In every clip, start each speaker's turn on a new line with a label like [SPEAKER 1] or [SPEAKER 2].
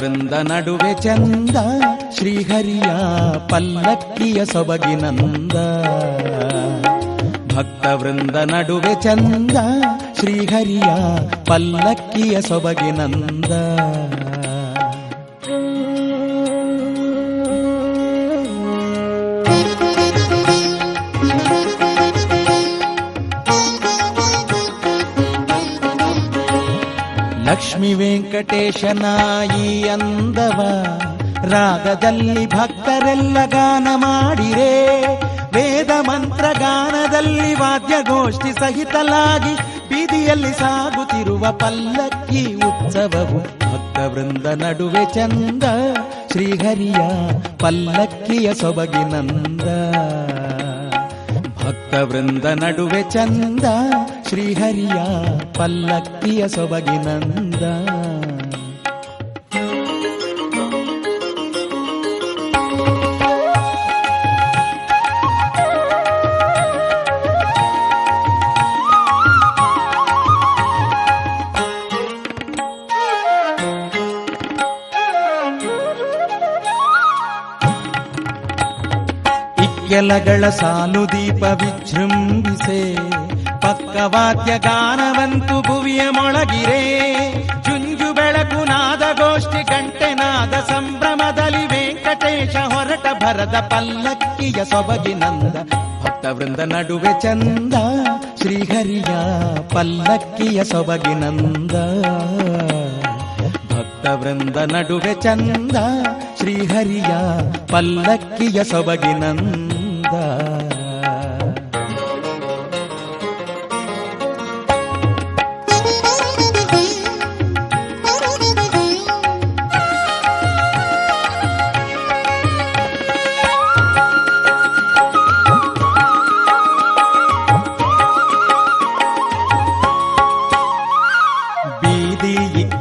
[SPEAKER 1] ವೃಂದ ನಡುವೆ ಚಂದ ಶ್ರೀಹರಿಯ ಪಲ್ಲಕ್ಕಿಯ ಸೊಬಗಿನಂದ. ಭಕ್ತ ವೃಂದ ನಡುವೆ ಚಂದ ಶ್ರೀಹರಿಯ ಪಲ್ಲಕ್ಕಿಯ ಸೊಬಗಿನಂದ. ಲಕ್ಷ್ಮೀ ವೆಂಕಟೇಶನ ಈ ಅಂದವ ರಾಗದಲ್ಲಿ ಭಕ್ತರೆಲ್ಲ ಗಾನ ಮಾಡಿರೆ. ವೇದ ಮಂತ್ರ ಗಾನದಲ್ಲಿ ವಾದ್ಯಗೋಷ್ಠಿ ಸಹಿತಲಾಗಿ ಬೀದಿಯಲ್ಲಿ ಸಾಗುತ್ತಿರುವ ಪಲ್ಲಕ್ಕಿ ಉತ್ಸವವು. ಭಕ್ತ ವೃಂದ ನಡುವೆ ಚಂದ ಶ್ರೀಹರಿಯ ಪಲ್ಲಕ್ಕಿಯ ಸೊಬಗಿನಂದ. ಭಕ್ತ ವೃಂದ ನಡುವೆ ಚಂದ ಶ್ರೀಹರಿಯ ಪಲ್ಲಕ್ಕಿಯ ಸೊಬಗಿನಂದ. ಇಕ್ಕೆಲಗಳ ಸಾಲು ದೀಪ ವಿಜೃಂಭಿಸೆ. ಪಕ್ಕವಾದ್ಯ ಗಾನವಂತು ಭುವಿಯ ಮೊಳಗಿರೆ. ಜುಂಜು ಬೆಳಕು ನಾದಗೋಷ್ಠಿ ಗಂಟೆನಾದ ಸಂಭ್ರಮದಲ್ಲಿ ವೆಂಕಟೇಶ ಹೊರಟ ಭರದ ಪಲ್ಲಕ್ಕಿಯ ಸೊಬಗಿನಂದ. ಭಕ್ತ ವೃಂದ ನಡುವೆ ಚಂದ ಶ್ರೀಹರಿಯ ಪಲ್ಲಕ್ಕಿಯ ಸೊಬಗಿನಂದ. ಭಕ್ತ ವೃಂದ ನಡುವೆ ಚಂದ ಶ್ರೀಹರಿಯ ಪಲ್ಲಕ್ಕಿಯ ಸೊಬಗಿನಂದ.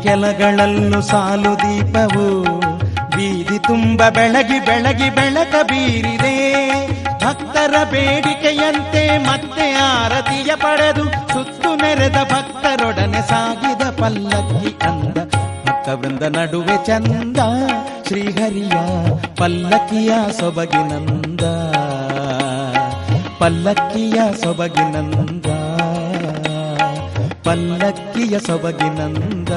[SPEAKER 1] ಕೆಲಗಳಲ್ಲೂ ಸಾಲು ದೀಪವು ಬೀದಿ ತುಂಬ ಬೆಳಗಿ ಬೆಳಗಿ ಬೆಳಕ ಬೀರಿದೆ. ಭಕ್ತರ ಬೇಡಿಕೆಯಂತೆ ಮತ್ತೆ ಆರತಿಯ ಪಡೆದು ಸುತ್ತು ಮೆರೆದ ಭಕ್ತರೊಡನೆ ಸಾಗಿದ ಪಲ್ಲಕ್ಕಿ ಅಂದ. ಭಕ್ತ ವೃಂದ ನಡುವೆ ಚಂದ ಶ್ರೀಹರಿಯ ಪಲ್ಲಕ್ಕಿಯ ಸೊಬಗಿನಂದ. ಪಲ್ಲಕ್ಕಿಯ ಸೊಬಗಿನಂದ. ಪಲ್ಲಕ್ಕಿಯ ಸೊಬಗಿನಂದ.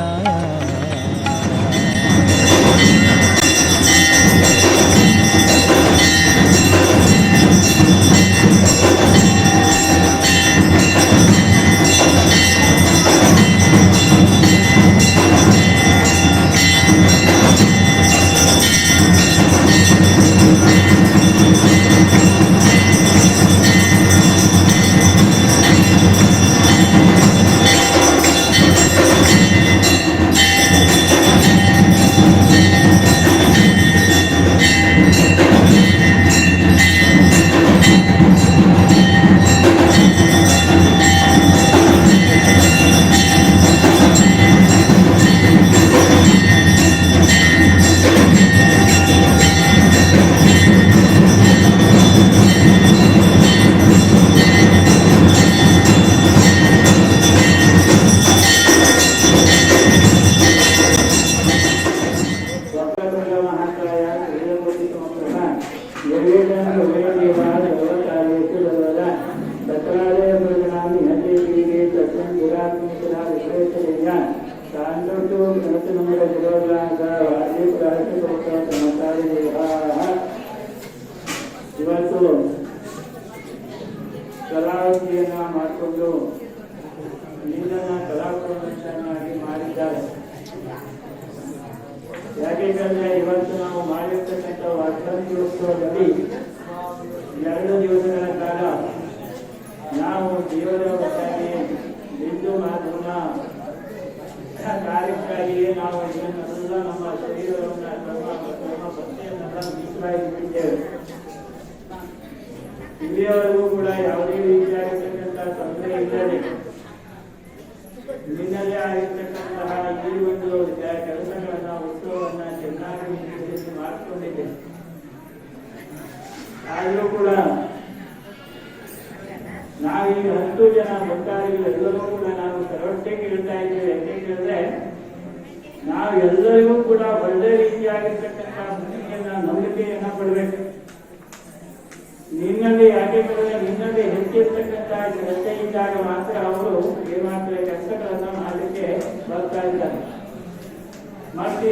[SPEAKER 2] ಇವತ್ತು ಕಲಾವತಿಯನ್ನ ಮಾಡಿಕೊಂಡು ನಿನ್ನನ್ನ ಕಲಾಪ್ರದರ್ಶನಾಗಿ ಮಾಡಿದ್ದಾರೆ. ಯಾಕೆಂದ್ರೆ ಇವತ್ತು ನಾವು ಮಾಡಿರ್ತಕ್ಕಂಥ ವಾರ್ಷಿಕೋತ್ಸವದಲ್ಲಿ 2 ದಿವಸಗಳ ಕಾಲ ನಾವು ದೇವರ ಒಟ್ಟಾಗಿ ಹಿಂದೂ ಮಾತನ್ನ ಕಾರ್ಯಕ್ಕಾಗಿಯೇ ನಾವು ಇದನ್ನೆಲ್ಲ ನಮ್ಮ ಶರೀರವನ್ನು ನಮ್ಮ ಭಕ್ತಿಯನ್ನೆಲ್ಲ ಮೀಸಲಾಗಿದ್ದೇವೆ. ಇಲ್ಲಿಯವರೆಗೂ ಕೂಡ ಯಾವುದೇ ರೀತಿಯಾಗಿರ್ತಕ್ಕಂಥ ತೊಂದರೆ ಇಲ್ಲದೆ ನಿನ್ನದೇ ಆಗಿರ್ತಕ್ಕಂತಹ ಈ ಒಂದು ಕೆಲಸಗಳನ್ನ ಉತ್ಸವವನ್ನ ಚೆನ್ನಾಗಿ ನಿರ್ವಹಿಸಿ ಮಾಡಿಕೊಂಡಿದ್ದೆ. ಆದರೂ ಕೂಡ ನಾವೀಗ 10 ಜನ ಭಕ್ತಾದಿಗಳು ಎಲ್ಲರೂ ಕೂಡ ನಾವು ಸರ್ವೊಟ್ಟಿಗೆ ಇರ್ತಾ ಇದ್ದೇವೆ. ಯಾಕೆ ಹೇಳಿದ್ರೆ ನಾವು ಎಲ್ಲರಿಗೂ ಕೂಡ ಒಳ್ಳೆ ರೀತಿಯಾಗಿರ್ತಕ್ಕಂಥ ಬುದ್ಧಿಯನ್ನ ನಂಬಿಕೆಯನ್ನ ಕೊಡಬೇಕು. ನಿನ್ನಲ್ಲಿ ಯಾಕೆಂದರೆ ನಿನ್ನಲ್ಲಿ ಹೆಚ್ಚಿರ್ತಕ್ಕಂಥ ಶ್ರದ್ಧೆ ಇದ್ದಾಗ ಮಾತ್ರ ಅವರು ಏಮಾತ್ರ ಕೆಲಸಗಳನ್ನ ಮಾಡಲಿಕ್ಕೆ ಬರ್ತಾ ಇದ್ದಾರೆ. ಮತ್ತು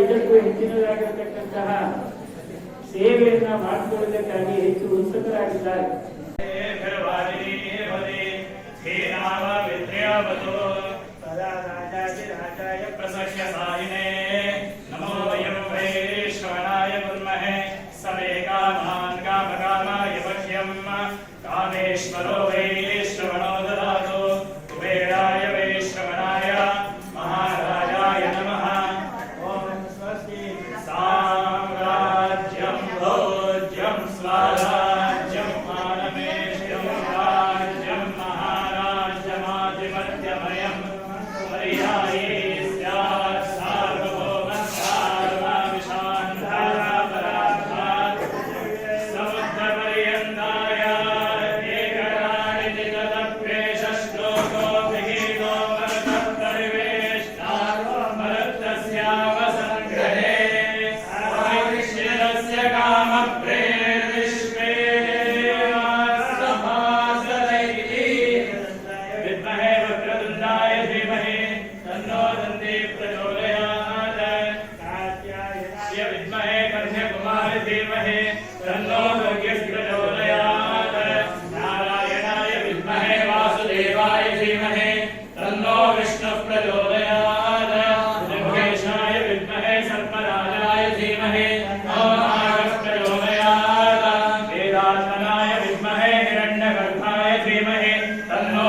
[SPEAKER 2] ಇದಕ್ಕೂ ಹೆಚ್ಚಿನದಾಗಿರ್ತಕ್ಕಂತಹ ಸೇವೆಯನ್ನ ಮಾಡಿಕೊಳ್ಳಬೇಕಾಗಿ ಹೆಚ್ಚು ಉತ್ಸುಕರಾಗಿದ್ದಾರೆ.
[SPEAKER 3] राजाय प्रसह्य साहिने नमो वयं वैश्रवणाय कुर्महे समे कामान् कामकामाय मह्यं कामेश्वरो वैश्रवणो ददातु कुबेराय वैश्रवणाय महाराजाय नमः। ॐ स्वस्ति साम्राज्यं भोज्यं स्वराज्यं मानवेश्यं राज्यं महाराज्यमाधिपत्यमयं विद्महे कन्याकुमारी धीमहि तन्नो दुर्गेश प्रचोदयात्। नारायणाय विद्महे वासुदेवाय धीमहि तन्नो विष्णुः प्रचोदयात्। महेशाय विद्महे सर्पराजाय धीमहि तन्नो नागः प्रचोदयात्। वेदात्मनाय विद्महे हिरण्यगर्भाय धीमहि तन्नो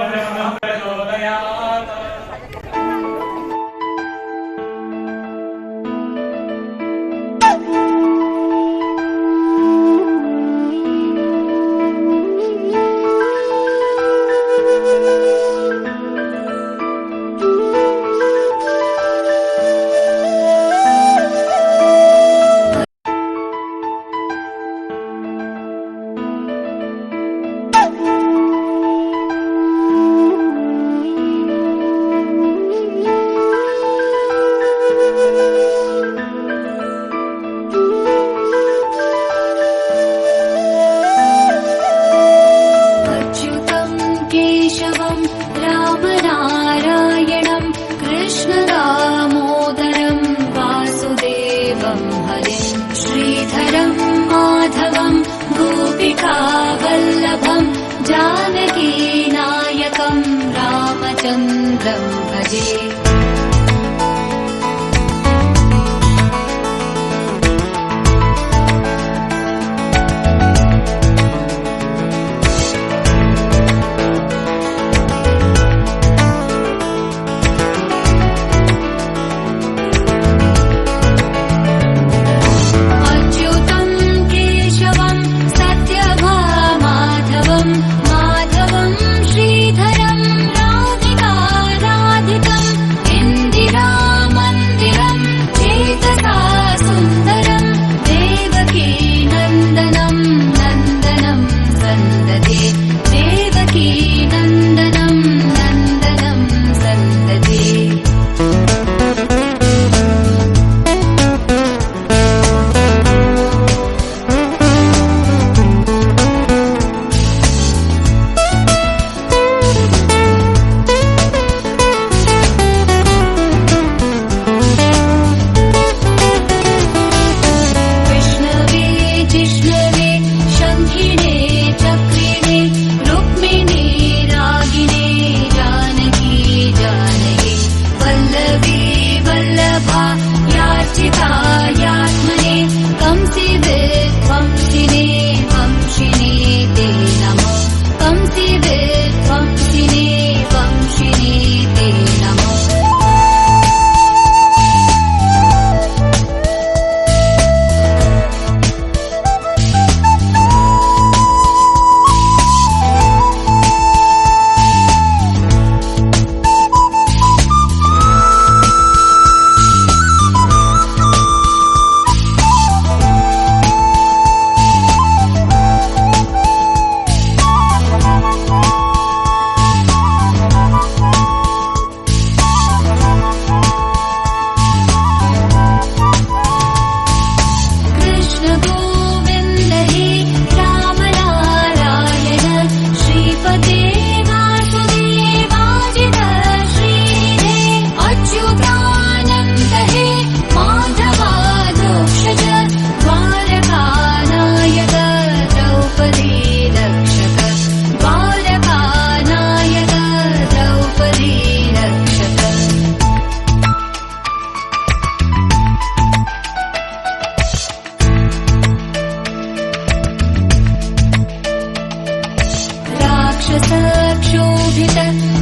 [SPEAKER 3] ब्रह्मः प्रचोदयात्।
[SPEAKER 4] वल्लभं जानकीनायकं रामचन्द्रं भजे। माधवं श्रीधरं राधिकाराधिकं वर्धित